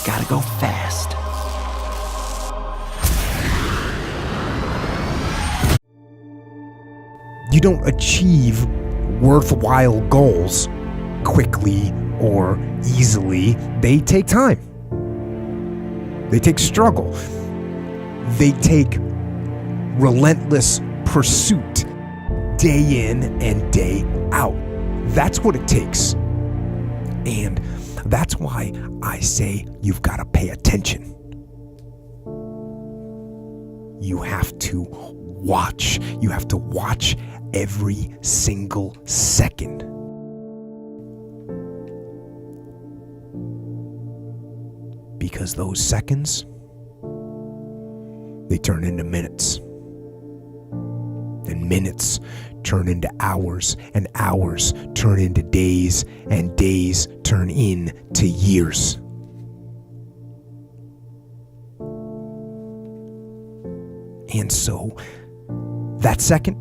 Gotta go fast. You don't achieve worthwhile goals quickly or easily. They take time. They take struggle. They take relentless pursuit, day in and day out. That's what it takes. And that's why I say you've got to pay attention. You have to watch. You have to watch every single second. Because those seconds, they turn into minutes. And minutes turn into hours, and hours turn into days, and days turn into years. And so, that second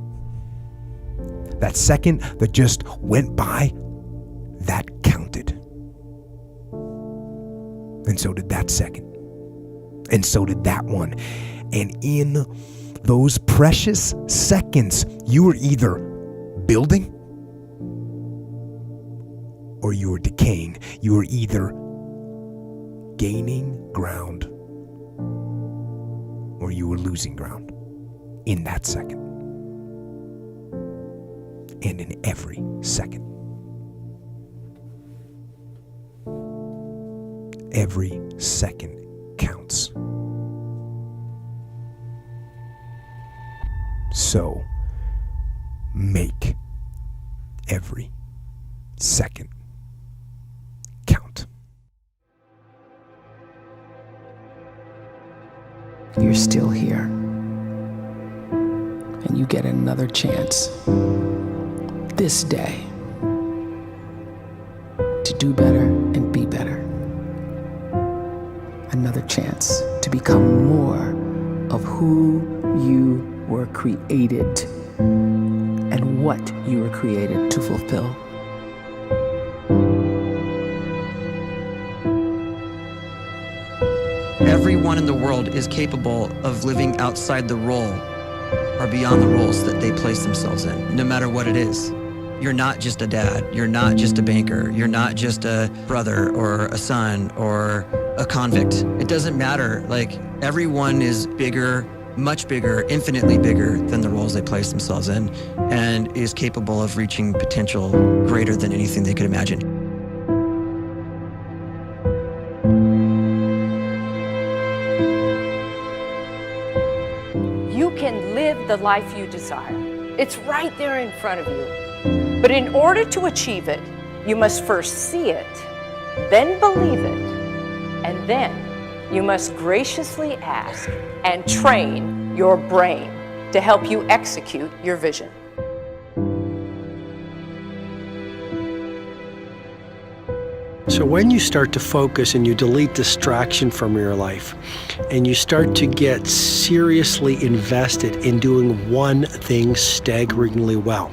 that just went by, that counted. And so did that second. And so did that one. And in those precious seconds, you were either building or you were decaying. You were either gaining ground or you were losing ground in that second. And in every second. Every second counts. So, make every second count. You're still here. And you get another chance this day to do better and be better. Another chance to become more of who you were created and what you were created to fulfill. Everyone in the world is capable of living outside the role or beyond the roles that they place themselves in, no matter what it is. You're not just a dad, you're not just a banker, you're not just a brother or a son or a convict. It doesn't matter. Like, everyone is bigger, much bigger, infinitely bigger than the roles they place themselves in, and is capable of reaching potential greater than anything they could imagine. You can live the life you desire. It's right there in front of you. But in order to achieve it, you must first see it, then believe it, and then you must graciously ask and train your brain to help you execute your vision. So when you start to focus and you delete distraction from your life, and you start to get seriously invested in doing one thing staggeringly well,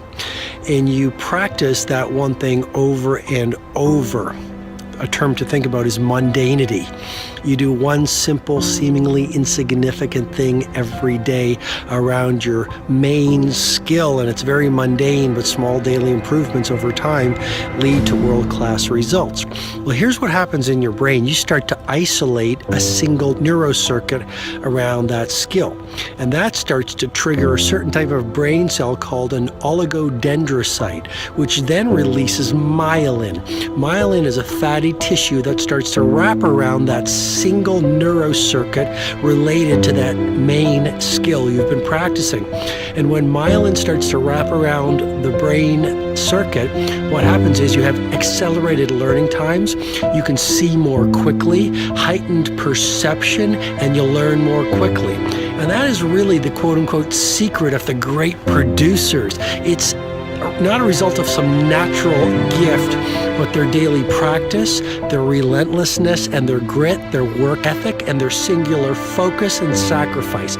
and you practice that one thing over and over, a term to think about is mundanity. You do one simple, seemingly insignificant thing every day around your main skill, and it's very mundane, but small daily improvements over time lead to world-class results. Well, here's what happens in your brain. You start to isolate a single neurocircuit around that skill, and that starts to trigger a certain type of brain cell called an oligodendrocyte, which then releases myelin. Myelin is a fatty tissue that starts to wrap around that single neurocircuit related to that main skill you've been practicing. And when myelin starts to wrap around the brain circuit, what happens is you have accelerated learning times, you can see more quickly, heightened perception, and you'll learn more quickly. And that is really the quote-unquote secret of the great producers. It's not a result of some natural gift, but their daily practice, their relentlessness and their grit, their work ethic, and their singular focus and sacrifice.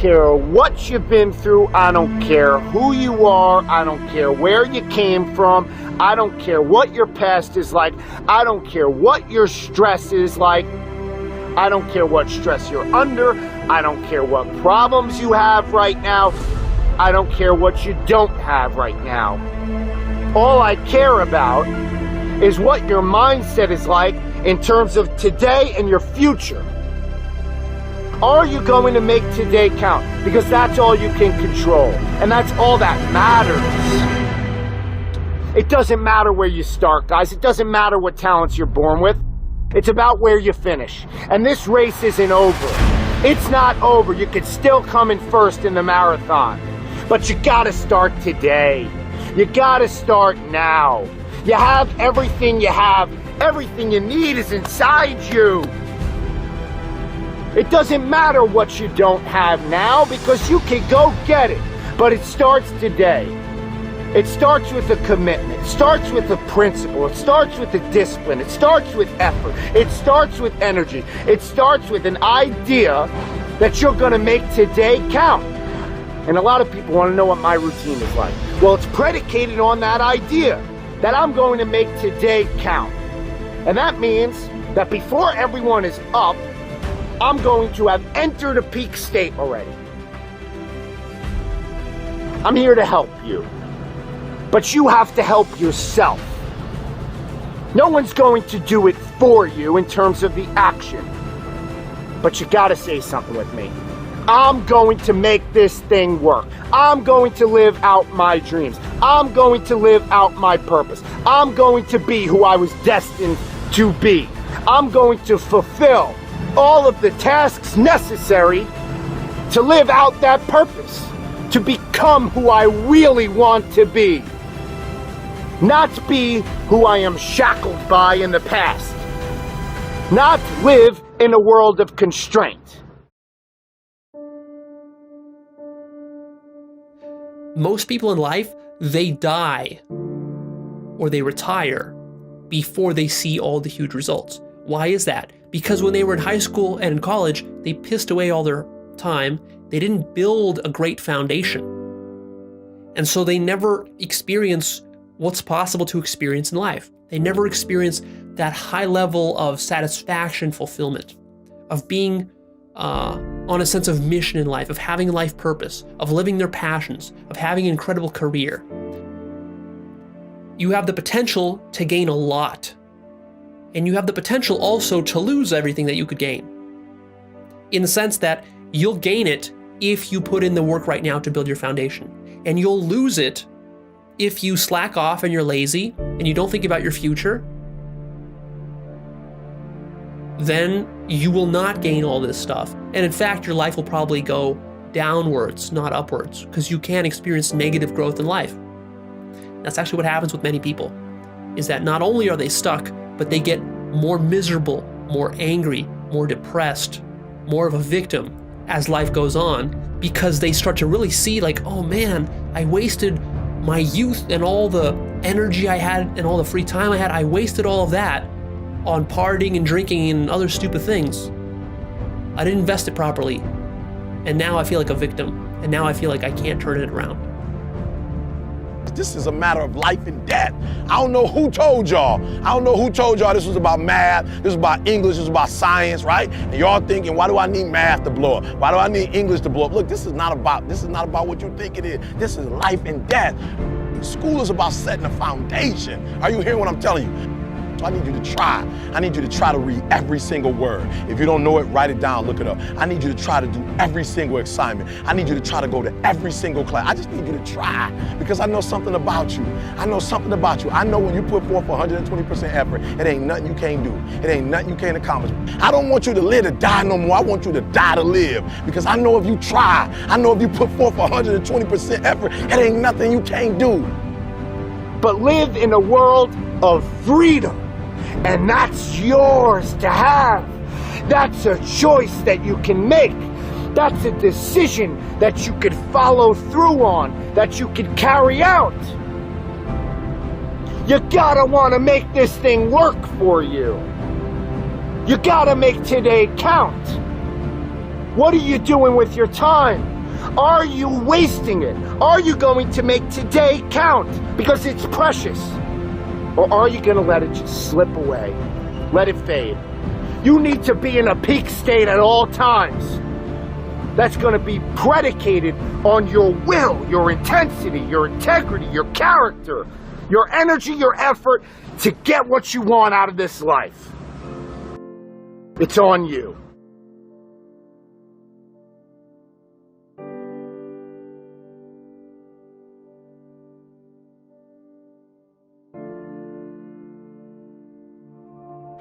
care what you've been through. I don't care who you are. I don't care where you came from. I don't care what your past is like. I don't care what your stress is like. I don't care what stress you're under. I don't care what problems you have right now. I don't care what you don't have right now. All I care about is what your mindset is like in terms of today and your future. Are you going to make today count? Because that's all you can control. And that's all that matters. It doesn't matter where you start, guys. It doesn't matter what talents you're born with. It's about where you finish. And this race isn't over. It's not over. You could still come in first in the marathon. But you gotta start today. You gotta start now. You have everything you have. Everything you need is inside you. It doesn't matter what you don't have now because you can go get it. But it starts today. It starts with a commitment. It starts with a principle. It starts with a discipline. It starts with effort. It starts with energy. It starts with an idea that you're going to make today count. And a lot of people want to know what my routine is like. Well, it's predicated on that idea that I'm going to make today count. And that means that before everyone is up, I'm going to have entered a peak state already. I'm here to help you. But you have to help yourself. No one's going to do it for you in terms of the action. But you gotta say something with me. I'm going to make this thing work. I'm going to live out my dreams. I'm going to live out my purpose. I'm going to be who I was destined to be. I'm going to fulfill all of the tasks necessary to live out that purpose, to become who I really want to be, not be who I am shackled by in the past, not live in a world of constraint. Most people in life, they die or they retire before they see all the huge results. Why is that? Because when they were in high school and in college, they pissed away all their time. They didn't build a great foundation. And so they never experience what's possible to experience in life. They never experience that high level of satisfaction, fulfillment, of being on a sense of mission in life, of having a life purpose, of living their passions, of having an incredible career. You have the potential to gain a lot. And you have the potential also to lose everything that you could gain. In the sense that you'll gain it if you put in the work right now to build your foundation. And you'll lose it if you slack off and you're lazy and you don't think about your future. Then you will not gain all this stuff. And in fact, your life will probably go downwards, not upwards, because you can experience negative growth in life. That's actually what happens with many people, is that not only are they stuck, but they get more miserable, more angry, more depressed, more of a victim as life goes on, because they start to really see like, oh man, I wasted my youth and all the energy I had and all the free time I had. I wasted all of that on partying and drinking and other stupid things. I didn't invest it properly. And now I feel like a victim. And now I feel like I can't turn it around. This is a matter of life and death. I don't know who told y'all. I don't know who told y'all this was about math, this was about English, this was about science, right? And y'all thinking, why do I need math to blow up? Why do I need English to blow up? Look, this is not about what you think it is. This is life and death. School is about setting a foundation. Are you hearing what I'm telling you? So I need you to try. I need you to try to read every single word. If you don't know it, write it down, look it up. I need you to try to do every single assignment. I need you to try to go to every single class. I just need you to try because I know something about you. I know something about you. I know when you put forth 120% effort, it ain't nothing you can't do. It ain't nothing you can't accomplish. I don't want you to live to die no more. I want you to die to live because I know if you try, I know if you put forth 120% effort, it ain't nothing you can't do. But live in a world of freedom. And that's yours to have. That's a choice that you can make. That's a decision that you could follow through on, that you could carry out. You gotta wanna make this thing work for you. You gotta make today count. What are you doing with your time? Are you wasting it? Are you going to make today count because it's precious? Or are you going to let it just slip away? Let it fade. You need to be in a peak state at all times. That's going to be predicated on your will, your intensity, your integrity, your character, your energy, your effort to get what you want out of this life. It's on you.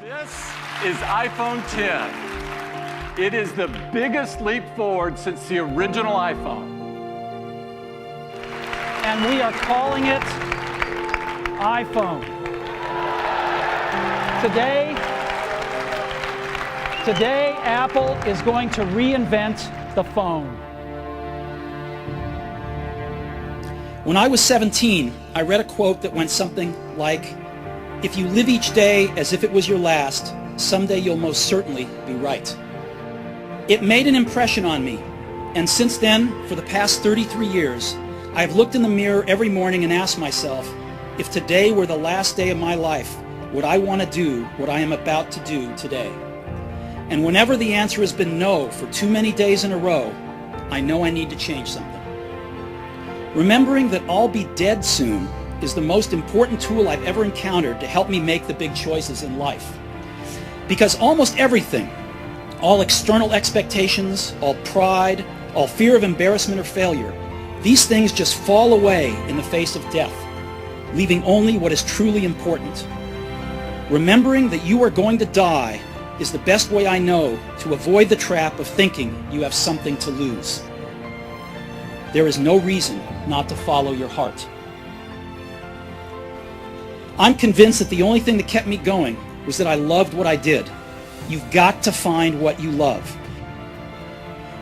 This is iPhone 10. It is the biggest leap forward since the original iPhone. And we are calling it iPhone. Today, Apple is going to reinvent the phone. When I was 17, I read a quote that went something like, "If you live each day as if it was your last, someday you'll most certainly be right." It made an impression on me, and since then, for the past 33 years, I've looked in the mirror every morning and asked myself, if today were the last day of my life, would I want to do what I am about to do today? And whenever the answer has been no for too many days in a row, I know I need to change something. Remembering that I'll be dead soon is the most important tool I've ever encountered to help me make the big choices in life. Because almost everything, all external expectations, all pride, all fear of embarrassment or failure, these things just fall away in the face of death, leaving only what is truly important. Remembering that you are going to die is the best way I know to avoid the trap of thinking you have something to lose. There is no reason not to follow your heart. I'm convinced that the only thing that kept me going was that I loved what I did. You've got to find what you love.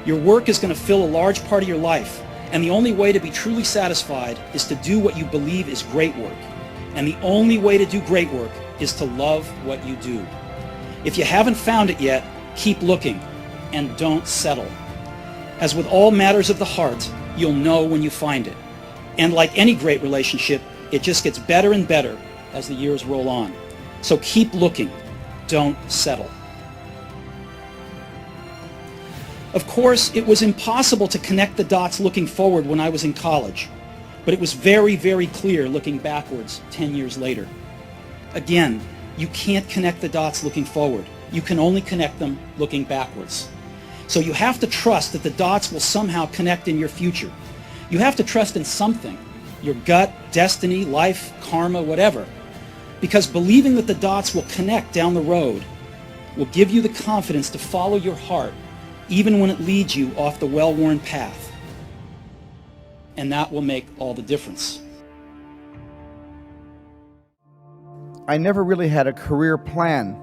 Your work is going to fill a large part of your life, and the only way to be truly satisfied is to do what you believe is great work. And the only way to do great work is to love what you do. If you haven't found it yet, keep looking, and don't settle. As with all matters of the heart, you'll know when you find it. And like any great relationship, it just gets better and better as the years roll on. So keep looking, don't settle. Of course, it was impossible to connect the dots looking forward when I was in college, but it was very, very clear looking backwards 10 years later. Again, you can't connect the dots looking forward. You can only connect them looking backwards. So you have to trust that the dots will somehow connect in your future. You have to trust in something, your gut, destiny, life, karma, whatever. Because believing that the dots will connect down the road will give you the confidence to follow your heart even when it leads you off the well-worn path. And that will make all the difference. I never really had a career plan.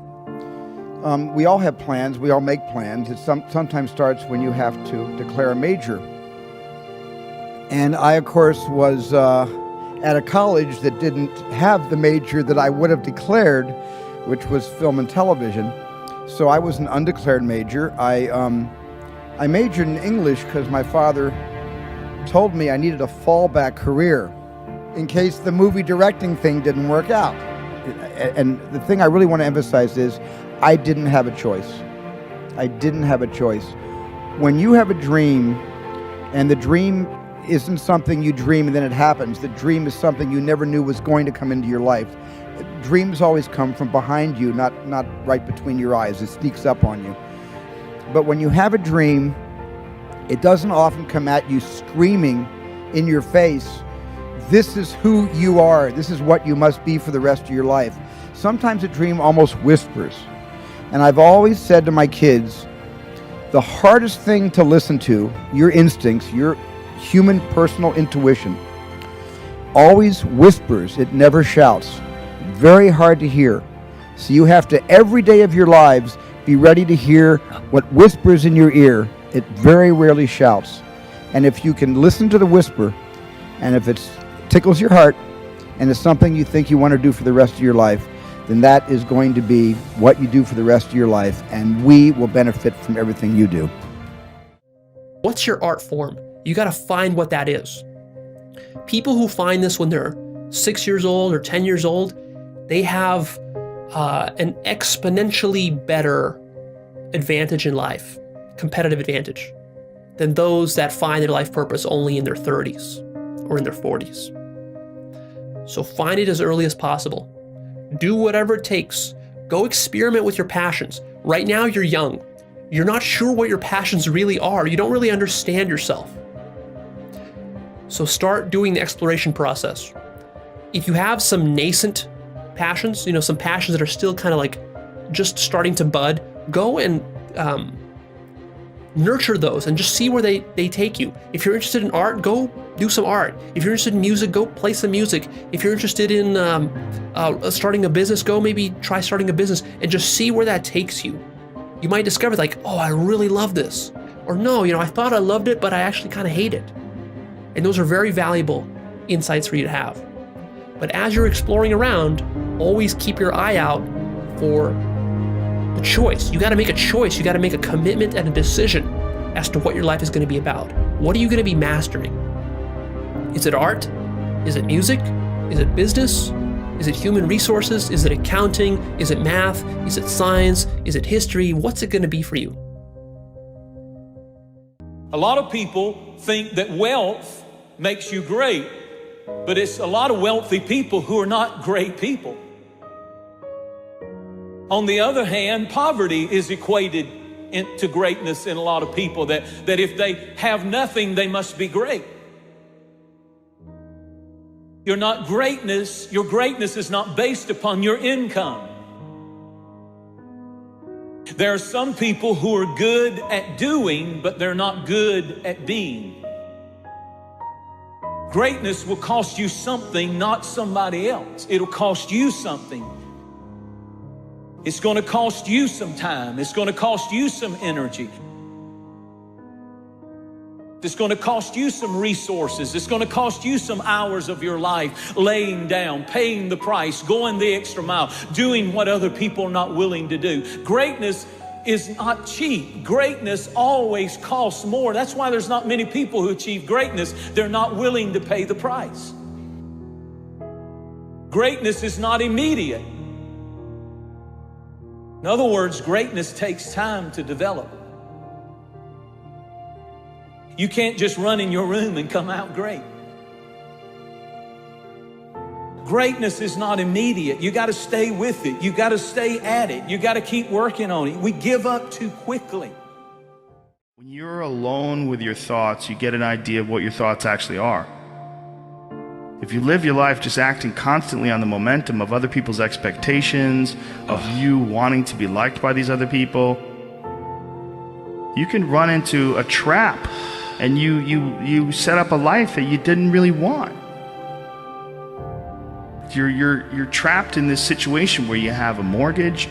We all have plans, we all make plans. It sometimes starts when you have to declare a major. And I, of course, was at a college that didn't have the major that I would have declared, which was film and television. So I was an undeclared major. I majored in English because my father told me I needed a fallback career in case the movie directing thing didn't work out. And the thing I really want to emphasize is I didn't have a choice. I didn't have a choice. When you have a dream, and the dream isn't something you dream and then it happens. The dream is something you never knew was going to come into your life. Dreams always come from behind you, not right between your eyes. It sneaks up on you. But when you have a dream, it doesn't often come at you screaming in your face, this is who you are. This is what you must be for the rest of your life. Sometimes a dream almost whispers. And I've always said to my kids, the hardest thing to listen to, your instincts, your human personal intuition, always whispers. It never shouts. Very hard to hear. So you have to, every day of your lives, be ready to hear what whispers in your ear. It very rarely shouts. And if you can listen to the whisper, and if it tickles your heart, and it's something you think you want to do for the rest of your life, then that is going to be what you do for the rest of your life, and we will benefit from everything you do. What's your art form? You got to find what that is. People who find this when they're 6 years old or 10 years old, they have an exponentially better advantage in life, competitive advantage, than those that find their life purpose only in their 30s or in their 40s. So find it as early as possible. Do whatever it takes. Go experiment with your passions. Right now you're young. You're not sure what your passions really are. You don't really understand yourself. So start doing the exploration process. If you have some nascent passions, some passions that are still kind of like just starting to bud, go and nurture those and just see where they take you. If you're interested in art, go do some art. If you're interested in music, go play some music. If you're interested in starting a business, go maybe try starting a business and just see where that takes you. You might discover like, oh, I really love this. Or no, I thought I loved it, but I actually kind of hate it. And those are very valuable insights for you to have. But as you're exploring around, always keep your eye out for the choice. You got to make a choice. You got to make a commitment and a decision as to what your life is going to be about. What are you going to be mastering? Is it art? Is it music? Is it business? Is it human resources? Is it accounting? Is it math? Is it science? Is it history? What's it going to be for you? A lot of people think that wealth makes you great, but it's a lot of wealthy people who are not great people. On the other hand, poverty is equated to greatness in a lot of people, that if they have nothing, they must be great. Your greatness is not based upon your income. There are some people who are good at doing, but they're not good at being. Greatness will cost you something, not somebody else. It'll cost you something. It's going to cost you some time. It's going to cost you some energy. It's going to cost you some resources. It's going to cost you some hours of your life laying down, paying the price, going the extra mile, doing what other people are not willing to do. Greatness is not cheap. Greatness always costs more. That's why there's not many people who achieve greatness. They're not willing to pay the price. Greatness is not immediate. In other words, greatness takes time to develop. You can't just run in your room and come out great. Greatness is not immediate. You got to stay with it. You got to stay at it. You got to keep working on it. We give up too quickly. When you're alone with your thoughts, you get an idea of what your thoughts actually are. If you live your life just acting constantly on the momentum of other people's expectations, of you wanting to be liked by these other people, you can run into a trap, and you set up a life that you didn't really want. You're trapped in this situation where you have a mortgage,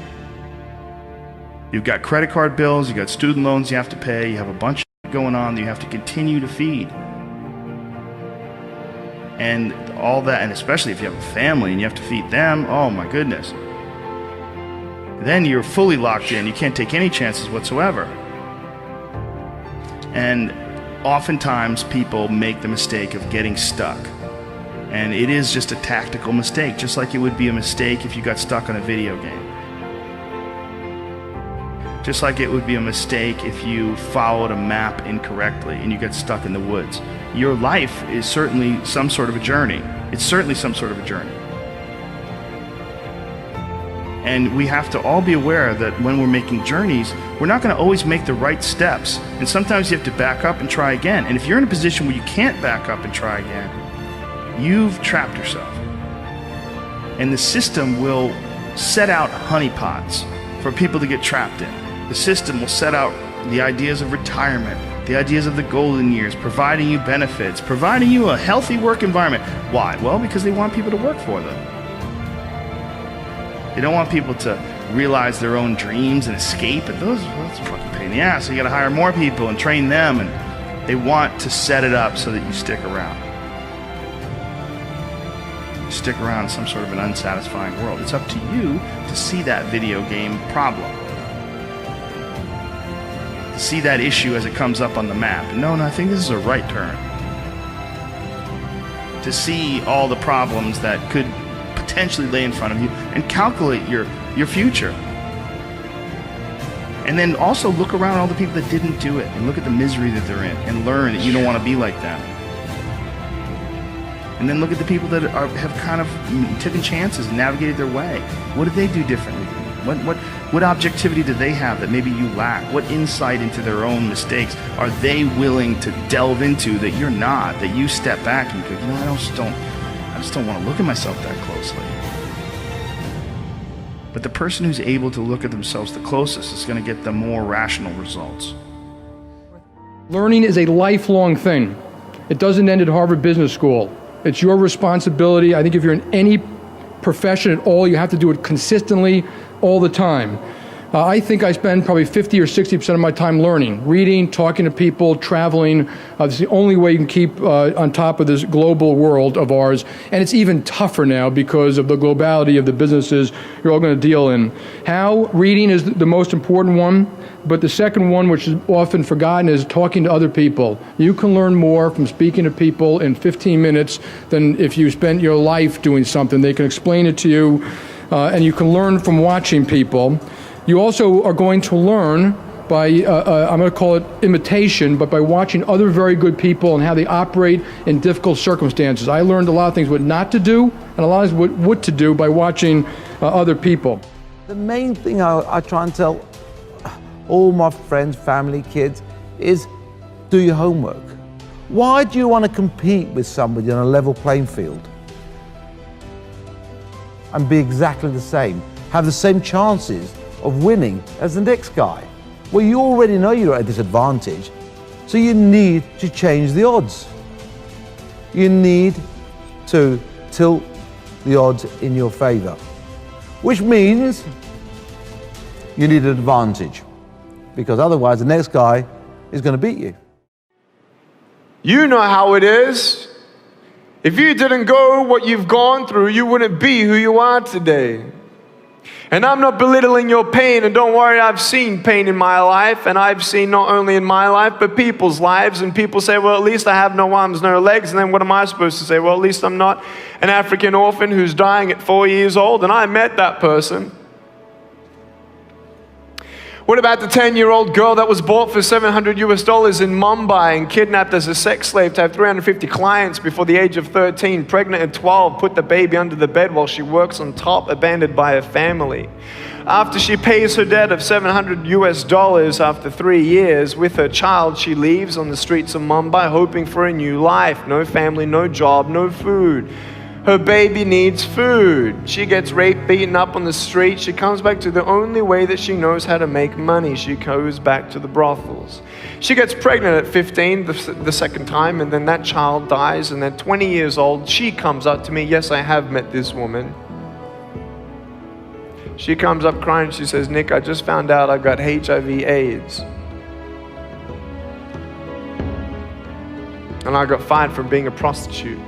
you've got credit card bills, you've got student loans you have to pay, you have a bunch of going on that you have to continue to feed. And all that, and especially if you have a family and you have to feed them, oh my goodness. Then you're fully locked in. You can't take any chances whatsoever. And oftentimes people make the mistake of getting stuck. And it is just a tactical mistake, just like it would be a mistake if you got stuck on a video game. Just like it would be a mistake if you followed a map incorrectly and you get stuck in the woods. Your life is certainly some sort of a journey. It's certainly some sort of a journey. And we have to all be aware that when we're making journeys, we're not going to always make the right steps. And sometimes you have to back up and try again. And if you're in a position where you can't back up and try again, you've trapped yourself. And the system will set out honeypots for people to get trapped in. The system will set out the ideas of retirement, the ideas of the golden years, providing you benefits, providing you a healthy work environment. Why? Well, because they want people to work for them. They don't want people to realize their own dreams and escape. And that's a fucking pain in the ass. So you got to hire more people and train them, and they want to set it up so that you stick around. You stick around in some sort of an unsatisfying world. It's up to you to see that video game problem. see that issue as it comes up on the map. No, I think this is a right turn. To see all the problems that could potentially lay in front of you and calculate your future. And then also look around all the people that didn't do it and look at the misery that they're in and learn that you don't want to be like them. And then look at the people that have kind of taken chances and navigated their way. What did they do differently? What objectivity do they have that maybe you lack? What insight into their own mistakes are they willing to delve into that you're not, that you step back and go, you know, I just don't want to look at myself that closely. But the person who's able to look at themselves the closest is going to get the more rational results. Learning is a lifelong thing. It doesn't end at Harvard Business School. It's your responsibility. I think if you're in any profession at all, you have to do it consistently all the time. I think I spend probably 50 or 60% of my time learning, reading, talking to people, traveling. It's the only way you can keep on top of this global world of ours. And it's even tougher now because of the globality of the businesses you're all going to deal in. How? Reading is the most important one. But the second one, which is often forgotten, is talking to other people. You can learn more from speaking to people in 15 minutes than if you spent your life doing something. They can explain it to you, and you can learn from watching people. You also are going to learn by, I'm going to call it imitation, but by watching other very good people and how they operate in difficult circumstances. I learned a lot of things what not to do and a lot of things what to do by watching other people. The main thing I try and tell all my friends, family, kids, is do your homework. Why do you want to compete with somebody on a level playing field and be exactly the same, have the same chances of winning as the next guy? Well, you already know you're at a disadvantage, so you need to change the odds. You need to tilt the odds in your favor, which means you need an advantage, because otherwise the next guy is going to beat you. You know how it is. If you didn't go what you've gone through, you wouldn't be who you are today. And I'm not belittling your pain, and don't worry, I've seen pain in my life, and I've seen not only in my life, but people's lives, and people say, well, at least I have no arms, no legs, and then what am I supposed to say? Well, at least I'm not an African orphan who's dying at 4 years old, and I met that person. What about the 10-year-old girl that was bought for $700 in Mumbai and kidnapped as a sex slave to have 350 clients before the age of 13, pregnant at 12, put the baby under the bed while she works on top, abandoned by her family? After she pays her debt of $700 after 3 years with her child, she leaves on the streets of Mumbai hoping for a new life. No family, no job, no food. Her baby needs food. She gets raped, beaten up on the street. She comes back to the only way that she knows how to make money. She goes back to the brothels. She gets pregnant at 15 the second time, and then that child dies, and then 20 years old, she comes up to me. Yes, I have met this woman. She comes up crying. She says, Nick, I just found out I got HIV/AIDS. And I got fired for being a prostitute.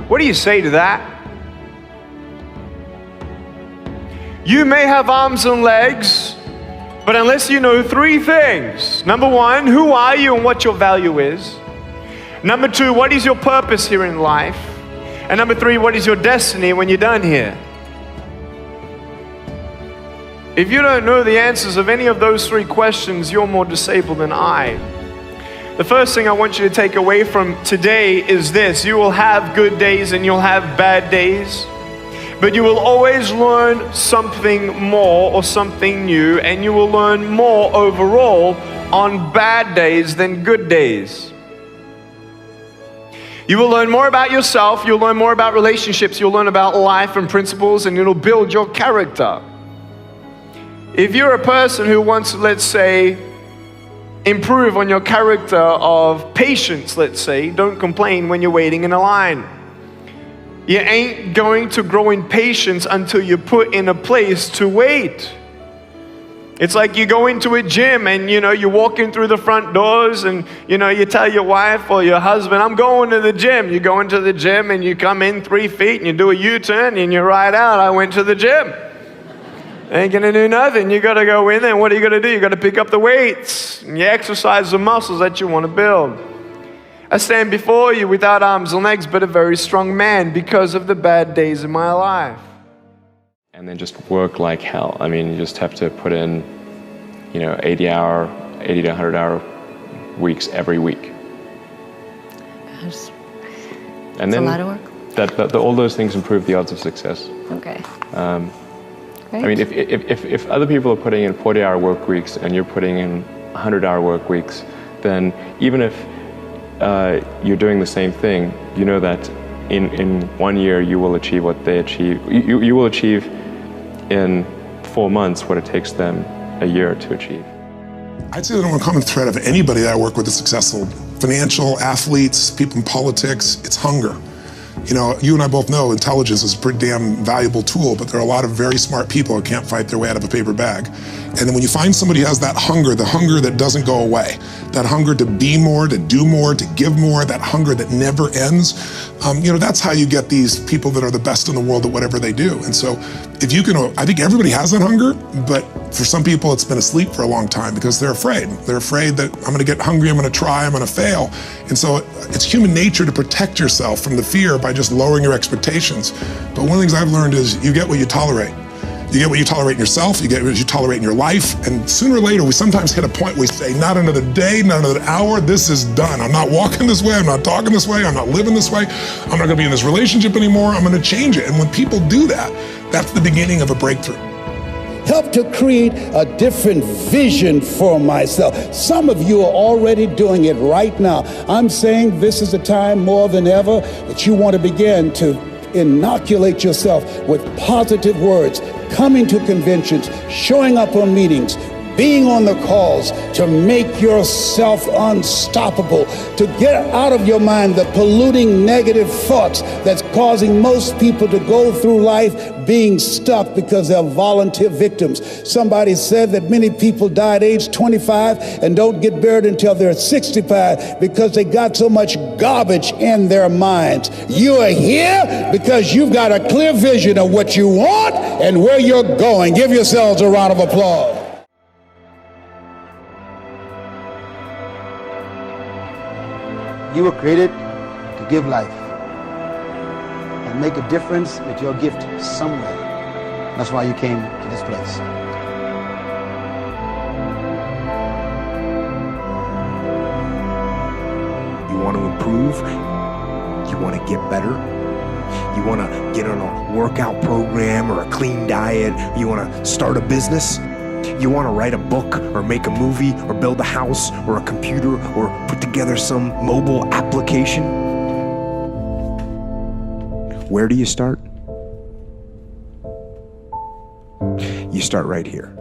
What do you say to that? You may have arms and legs, but unless you know 3 things. Number 1, who are you and what your value is? Number 2, what is your purpose here in life? And number 3, what is your destiny when you're done here? If you don't know the answers of any of those 3 questions, you're more disabled than I. The first thing I want you to take away from today is this: you will have good days and you'll have bad days, but you will always learn something more or something new, and you will learn more overall on bad days than good days. You will learn more about yourself, you'll learn more about relationships, you'll learn about life and principles, and it'll build your character. If you're a person who wants, let's say, improve on your character of patience, let's say, don't complain when you're waiting in a line. You ain't going to grow in patience until you're put in a place to wait. It's like you go into a gym and, you walk in through the front doors and, you tell your wife or your husband, I'm going to the gym. You go into the gym and you come in 3 feet and you do a U-turn and you ride out, I went to the gym. Ain't gonna do nothing. You gotta go in there, and what are you gonna do? You gotta pick up the weights, and you exercise the muscles that you wanna build. I stand before you without arms and legs, but a very strong man because of the bad days in my life. And then just work like hell. I mean, you just have to put in, 80 to 100 hour weeks every week. Gosh. And then a lot of work. All those things improve the odds of success. Okay. I mean, if other people are putting in 40-hour work weeks and you're putting in 100-hour work weeks, then even if you're doing the same thing, you know that in 1 year you will achieve what they achieve. You will achieve in 4 months what it takes them a year to achieve. I'd say the number one common thread of anybody that I work with is successful financial, athletes, people in politics, it's hunger. You and I both know intelligence is a pretty damn valuable tool, but there are a lot of very smart people who can't fight their way out of a paper bag. And then when you find somebody who has that hunger, the hunger that doesn't go away, that hunger to be more, to do more, to give more, that hunger that never ends, that's how you get these people that are the best in the world at whatever they do. And so if you can, I think everybody has that hunger, but for some people it's been asleep for a long time because they're afraid. They're afraid that I'm gonna get hungry, I'm gonna try, I'm gonna fail. And so it's human nature to protect yourself from the fear by just lowering your expectations. But one of the things I've learned is you get what you tolerate. You get what you tolerate in yourself, you get what you tolerate in your life, and sooner or later we sometimes hit a point where we say, not another day, not another hour, this is done. I'm not walking this way, I'm not talking this way, I'm not living this way, I'm not gonna be in this relationship anymore, I'm gonna change it. And when people do that, that's the beginning of a breakthrough. Help to create a different vision for myself. Some of you are already doing it right now. I'm saying this is a time more than ever that you want to begin to inoculate yourself with positive words, coming to conventions, showing up on meetings, being on the calls, to make yourself unstoppable, to get out of your mind the polluting negative thoughts that's causing most people to go through life being stuck because they're volunteer victims. Somebody said that many people die at age 25 and don't get buried until they're 65 because they got so much garbage in their minds. You are here because you've got a clear vision of what you want and where you're going. Give yourselves a round of applause. You were created to give life and make a difference with your gift somewhere. That's why you came to this place. You want to improve? You want to get better? You want to get on a workout program or a clean diet? You want to start a business? You want to write a book or make a movie or build a house or a computer or put together some mobile application? Where do you start? You start right here.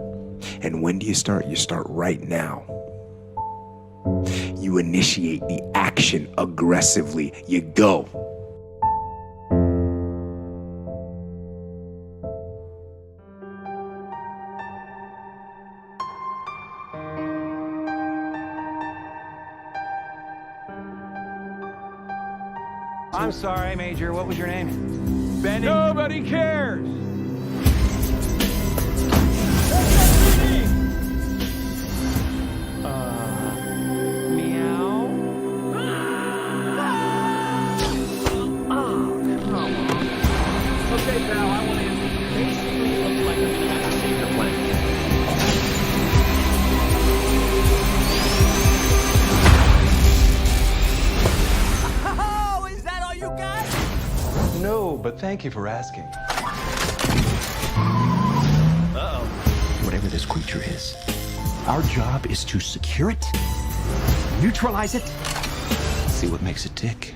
And when do you start? You start right now. You initiate the action aggressively. You go. I'm sorry, Major. What was your name? Benny. Nobody cares. Meow. Oh, come on. Okay, pal, I want to basically look like I'm gonna have to save your planet. No, but thank you for asking. Uh-oh. Whatever this creature is, our job is to secure it, neutralize it, see what makes it tick.